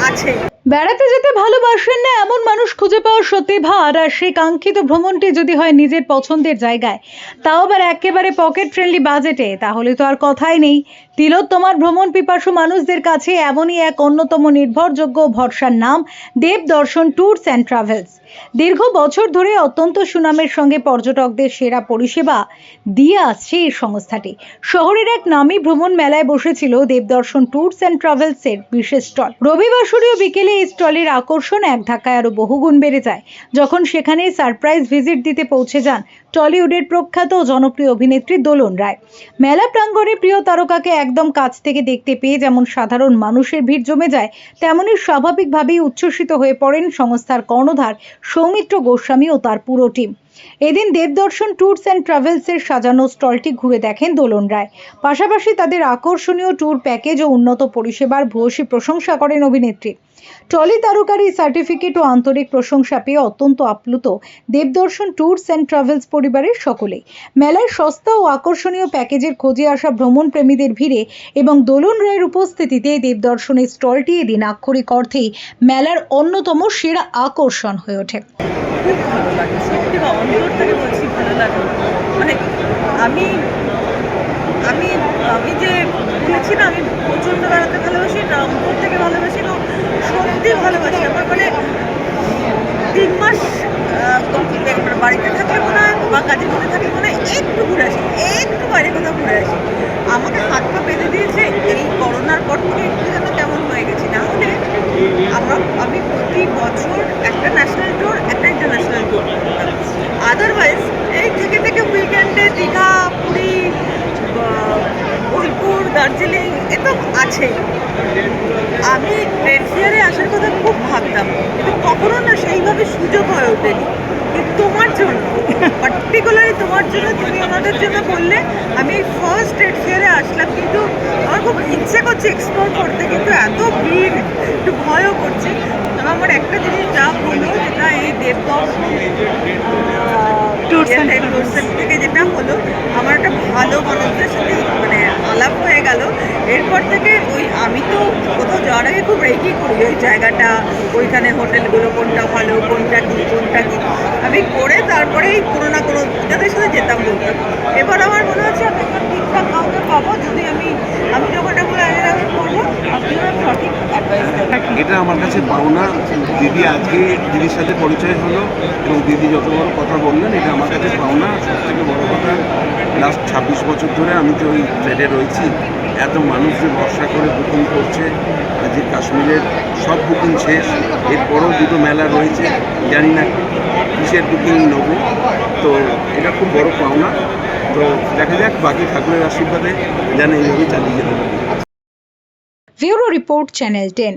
আছে। বেড়াতে যেতে ভালোবাসেন না এমন মানুষ খুঁজে পাওয়া সত্যি ভার, আর সেই কাঙ্ক্ষিত ভ্রমণটি যদি হয় নিজের পছন্দের জায়গায়, তাও আবার একেবারে পকেট ফ্রেন্ডলি বাজেটে, তাহলে তো আর কথাই নেই। তিলোত্তমার ভ্রমণ পিপাসু মানুষদের কাছে এমনই এক অন্যতম নির্ভরযোগ্য ভরসার নাম দেবদর্শন ট্যুরস অ্যান্ড ট্রাভেলস। দীর্ঘ বছর ধরে অত্যন্ত সুনামের সঙ্গে পর্যটকদের সেরা পরিষেবা দিয়ে আসছে এই সংস্থাটি। শহরের এক নামী ভ্রমণ মেলায় বসেছিল দেবদর্শন ট্যুরস অ্যান্ড ট্রাভেলস এর বিশেষ স্টল। রবিবাসরীয় বিকেলে এই স্টলের আকর্ষণ এক ধাক্কায় আরো বহুগুণ বেড়ে যায় যখন সেখানে সারপ্রাইজ ভিজিট দিতে পৌঁছে যান টলিউডের প্রখ্যাত ও জনপ্রিয় অভিনেত্রী দোলন রায়। মেলা প্রাঙ্গণে প্রিয় তারকাকে একদম কাছ থেকে দেখতে পেয়ে যেমন সাধারণ মানুষের ভিড় জমে যায়, তেমনি স্বাভাবিকভাবেই উচ্ছ্বসিত হয়ে পড়েন সংস্থার কর্ণধার সৌমিত্র গোস্বামী ও তার পুরো টিম। এদিন দেবদর্শন ট্যুরস অ্যান্ড ট্রাভেলস এর সাজানো স্টলটি ঘুরে দেখেন দোলন রায়। পাশাপাশি তাদের আকর্ষণীয় ট্যুর প্যাকেজ ও উন্নত পরিষেবার ভূয়সী প্রশংসা করেন অভিনেত্রী। টলি তারকার এই সার্টিফিকেট ও আন্তরিক প্রশংসা পেয়ে অত্যন্ত আপ্লুত দেবদর্শন ট্যুরস অ্যান্ড ট্রাভেলস পরিবারের সকলেই। মেলায় সস্তা ও আকর্ষণীয় প্যাকেজের খোঁজে আসা ভ্রমণ প্রেমীদের ভিড়ে এবং দোলন রায়ের উপস্থিতিতে দেবদর্শনের স্টলটি এদিন আক্ষরিক অর্থেই মেলার অন্যতম সেরা আকর্ষণ হয়ে ওঠে। খুব ভালো লাগে, সত্যি অন্তর থেকে বলছি, ভালো লাগে। মানে আমি আমি আমি যে বলেছি না, আমি প্রচণ্ড বেড়াতে ভালোবাসি, না অন্তর থেকে ভালোবাসি, না সত্যি ভালোবাসি। আমার মানে 3 মাস বাড়িতে থাকলে মনে হয় বা কাজের মধ্যে থাকলে মনে হয় একটু ঘুরে আসি, একটু বাইরে কোথাও ঘুরে আসি। আমাকে হাত পা বেঁধে দিয়েছে এই করোনার পর থেকে, একটু যেন কেমন হয়ে গেছি। না হলে আমি প্রতি বছর একটা ন্যাশনাল ট্যুর, একটা ইন্টারন্যাশনাল ট্যুর। আদারওয়াইজ এই থেকে উইকেন্ডে দীঘা, পুরী, বোলপুর, দার্জিলিং এ তো আছেই। আমি ট্রেড ফেয়ারে আসার কথা খুব ভাবতাম, কিন্তু কখনো না সেইভাবে সুযোগ হয়ে ওঠেনি। কিন্তু তোমার জন্য, পার্টিকুলারলি তোমার জন্য, তুমি আমাদের জন্য বললে আমি ফার্স্ট ট্রেড ফেয়ারে আসলাম। কিন্তু আমার খুব ইচ্ছে করছে এক্সপ্লোর করতে, কিন্তু এত ভিড়, একটু ভয়ও করছে। তবে আমার একটা জিনিস যা হলো, যেটা এই দেবদর্শন থেকে যেটা হলো, আমার একটা ভালো মানুষদের সাথে মানে আলাপ হয়ে গেল। এরপর থেকে আমি তো কোথাও যাওয়ার আগে খুব রেডি করি ওই জায়গাটা, ওইখানে হোটেলগুলো কোনটা ভালো, কোনটা কি আমি করে তারপরেই কোনো না কোনো যাদের সাথে যেতাম বলতাম। এবার আমার মনে হচ্ছে আমি একটা ঠিকঠাক কাউকে পাবো, যদি আমি যখন এগুলো আগে করবো, আপনারা সঠিক অ্যাডভাইস দেবেন। এটা আমার কাছে পাওনা। দিদি আজকে দিদির সাথে পরিচয় হলো এবং দিদি যত বড় কথা বললেন, এটা আমার কাছে পাওনা। সব থেকে বড় কথা, লাস্ট 26 বছর ধরে আমি তো ওই ট্রেডে রয়েছি। এত মানুষ যে ভরসা করে বুকিং করছে, যে কাশ্মীরের সব বুকিং শেষ, এরপরও দুটো মেলা রয়েছে, জানি না কিসের বুকিং নেব। তো এটা খুব বড় পাওনা। তো দেখা যাক, বাকি ঠাকুরের আশীর্বাদে যেন এইভাবে চালিয়ে যেতে পারি। Bureau report, channel 10।